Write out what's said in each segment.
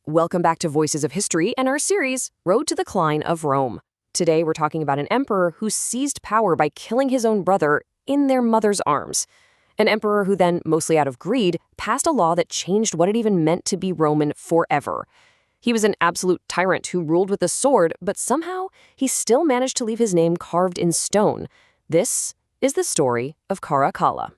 Welcome back to Voices of History and our series, Road to the Decline of Rome. Today we're talking about an emperor who seized power by killing his own brother in their mother's arms. An emperor who then, mostly out of greed, passed a law that changed what it even meant to be Roman forever. He was an absolute tyrant who ruled with a sword, but somehow he still managed to leave his name carved in stone. This is the story of Caracalla.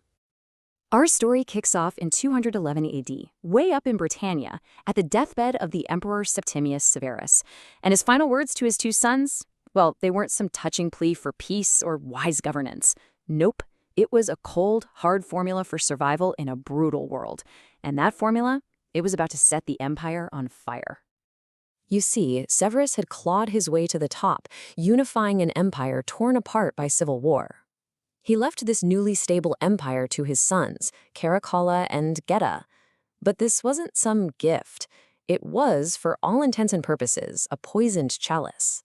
Our story kicks off in 211 AD, way up in Britannia, at the deathbed of the Emperor Septimius Severus. And his final words to his two sons? Well, they weren't some touching plea for peace or wise governance. Nope, it was a cold, hard formula for survival in a brutal world. And that formula, it was about to set the empire on fire. You see, Severus had clawed his way to the top, unifying an empire torn apart by civil war. He left this newly stable empire to his sons, Caracalla and Geta. But this wasn't some gift. It was, for all intents and purposes, a poisoned chalice.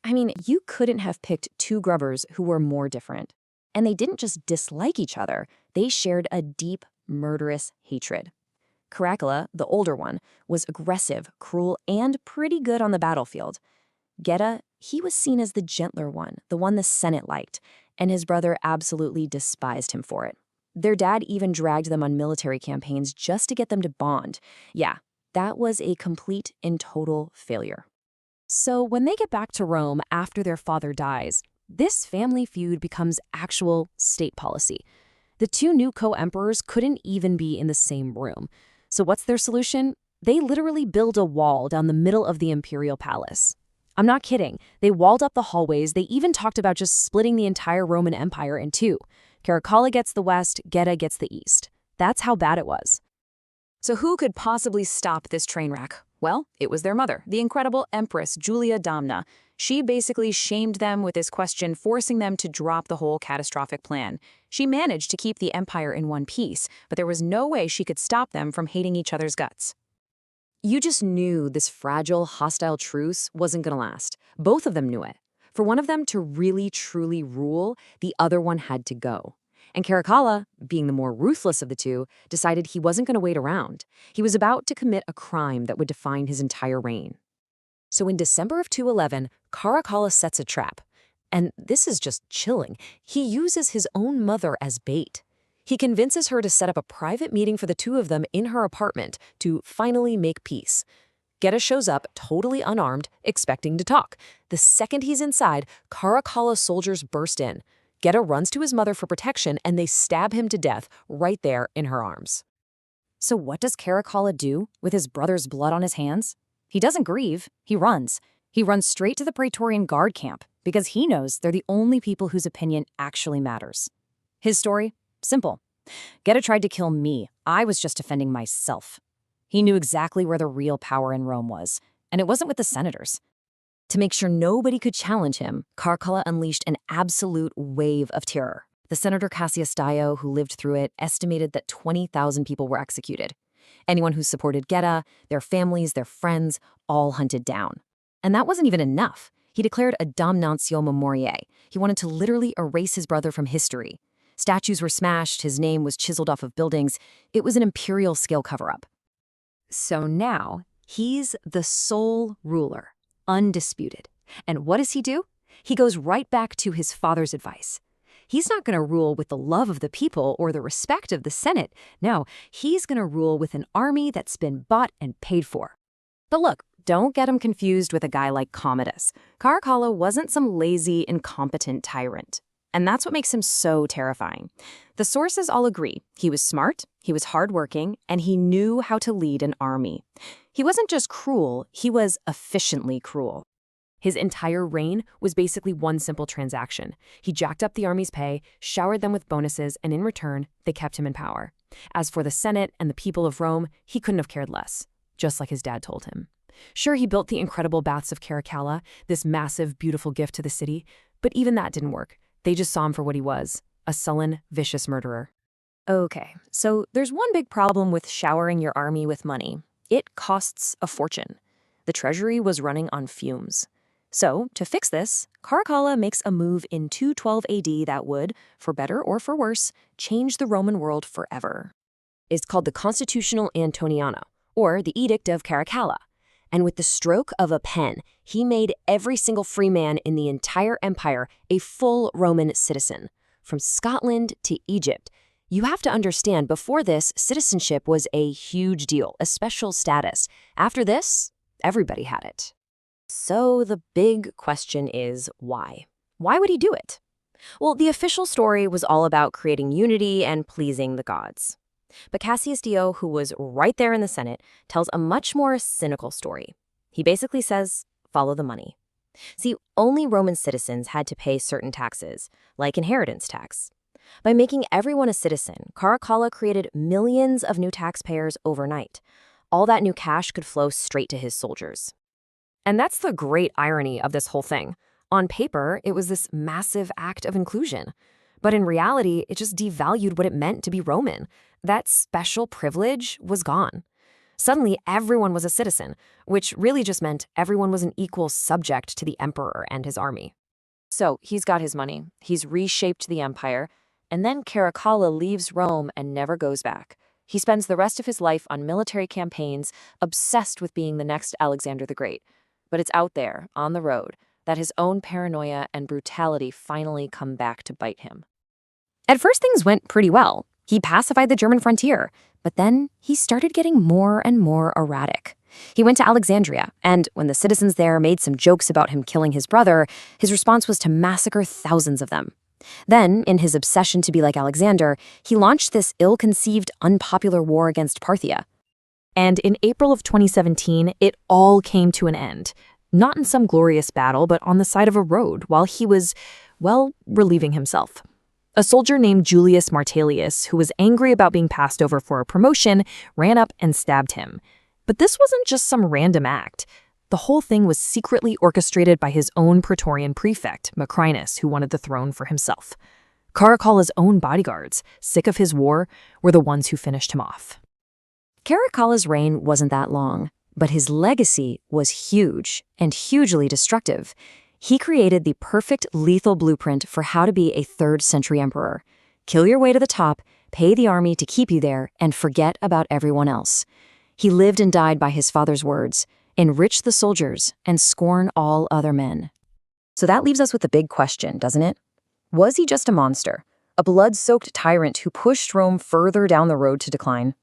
I mean, you couldn't have picked two grubbers who were more different. And they didn't just dislike each other, they shared a deep, murderous hatred. Caracalla, the older one, was aggressive, cruel, and pretty good on the battlefield. Geta, he was seen as the gentler one, the one the Senate liked, and his brother absolutely despised him for it. Their dad even dragged them on military campaigns just to get them to bond. Yeah, that was a complete and total failure. So when they get back to Rome after their father dies, this family feud becomes actual state policy. The two new co-emperors couldn't even be in the same room. So what's their solution? They literally build a wall down the middle of the imperial palace. I'm not kidding. They walled up the hallways. They even talked about just splitting the entire Roman Empire in two. Caracalla gets the west, Geta gets the east. That's how bad it was. So who could possibly stop this train wreck? Well, it was their mother, the incredible Empress Julia Domna. She basically shamed them with this question, forcing them to drop the whole catastrophic plan. She managed to keep the empire in one piece, but there was no way she could stop them from hating each other's guts. You just knew this fragile, hostile truce wasn't going to last. Both of them knew it. For one of them to really, truly rule, the other one had to go. And Caracalla, being the more ruthless of the two, decided he wasn't going to wait around. He was about to commit a crime that would define his entire reign. So in December of 211, Caracalla sets a trap. And this is just chilling. He uses his own mother as bait. He convinces her to set up a private meeting for the two of them in her apartment to finally make peace. Geta shows up, totally unarmed, expecting to talk. The second he's inside, Caracalla's soldiers burst in. Geta runs to his mother for protection, and they stab him to death right there in her arms. So what does Caracalla do with his brother's blood on his hands? He doesn't grieve, he runs. He runs straight to the Praetorian Guard camp because he knows they're the only people whose opinion actually matters. His story? Simple. Geta tried to kill me. I was just defending myself. He knew exactly where the real power in Rome was, and it wasn't with the senators. To make sure nobody could challenge him, Caracalla unleashed an absolute wave of terror. The Senator Cassius Dio, who lived through it, estimated that 20,000 people were executed. Anyone who supported Geta, their families, their friends, all hunted down. And that wasn't even enough. He declared a damnatio memoriae. He wanted to literally erase his brother from history. Statues were smashed, his name was chiseled off of buildings. It was an imperial-scale cover-up. So now, he's the sole ruler, undisputed. And what does he do? He goes right back to his father's advice. He's not going to rule with the love of the people or the respect of the Senate. No, he's going to rule with an army that's been bought and paid for. But look, don't get him confused with a guy like Commodus. Caracalla wasn't some lazy, incompetent tyrant. And that's what makes him so terrifying. The sources all agree. He was smart, he was hardworking, and he knew how to lead an army. He wasn't just cruel, he was efficiently cruel. His entire reign was basically one simple transaction. He jacked up the army's pay, showered them with bonuses, and in return, they kept him in power. As for the Senate and the people of Rome, he couldn't have cared less, just like his dad told him. Sure, he built the incredible baths of Caracalla, this massive, beautiful gift to the city, but even that didn't work. They just saw him for what he was, a sullen, vicious murderer. Okay, so there's one big problem with showering your army with money. It costs a fortune. The treasury was running on fumes. So, to fix this, Caracalla makes a move in 212 AD that would, for better or for worse, change the Roman world forever. It's called the Constitutional Antoniana, or the Edict of Caracalla. And with the stroke of a pen, he made every single free man in the entire empire a full Roman citizen. From Scotland to Egypt. You have to understand, before this, citizenship was a huge deal, a special status. After this, everybody had it. So the big question is, why? Why would he do it? Well, the official story was all about creating unity and pleasing the gods. But Cassius Dio, who was right there in the Senate, tells a much more cynical story. He basically says, follow the money. See, only Roman citizens had to pay certain taxes, like inheritance tax. By making everyone a citizen, Caracalla created millions of new taxpayers overnight. All that new cash could flow straight to his soldiers. And that's the great irony of this whole thing. On paper, it was this massive act of inclusion. But in reality, it just devalued what it meant to be Roman. That special privilege was gone. Suddenly, everyone was a citizen, which really just meant everyone was an equal subject to the emperor and his army. So he's got his money, he's reshaped the empire, and then Caracalla leaves Rome and never goes back. He spends the rest of his life on military campaigns, obsessed with being the next Alexander the Great. But it's out there, on the road, that his own paranoia and brutality finally come back to bite him. At first, things went pretty well. He pacified the German frontier, but then he started getting more and more erratic. He went to Alexandria, and when the citizens there made some jokes about him killing his brother, his response was to massacre thousands of them. Then, in his obsession to be like Alexander, he launched this ill-conceived, unpopular war against Parthia. And in April of 2017, it all came to an end. Not in some glorious battle, but on the side of a road while he was, well, relieving himself. A soldier named Julius Martellius, who was angry about being passed over for a promotion, ran up and stabbed him. But this wasn't just some random act. The whole thing was secretly orchestrated by his own Praetorian prefect, Macrinus, who wanted the throne for himself. Caracalla's own bodyguards, sick of his war, were the ones who finished him off. Caracalla's reign wasn't that long, but his legacy was huge and hugely destructive. He created the perfect lethal blueprint for how to be a 3rd century emperor. Kill your way to the top, pay the army to keep you there, and forget about everyone else. He lived and died by his father's words, enrich the soldiers, and scorn all other men. So that leaves us with the big question, doesn't it? Was he just a monster, a blood-soaked tyrant who pushed Rome further down the road to decline?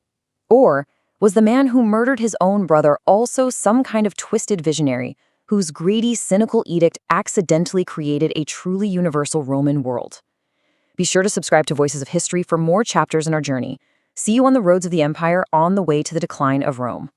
Or was the man who murdered his own brother also some kind of twisted visionary whose greedy, cynical edict accidentally created a truly universal Roman world? Be sure to subscribe to Voices of History for more chapters in our journey. See you on the roads of the empire on the way to the decline of Rome.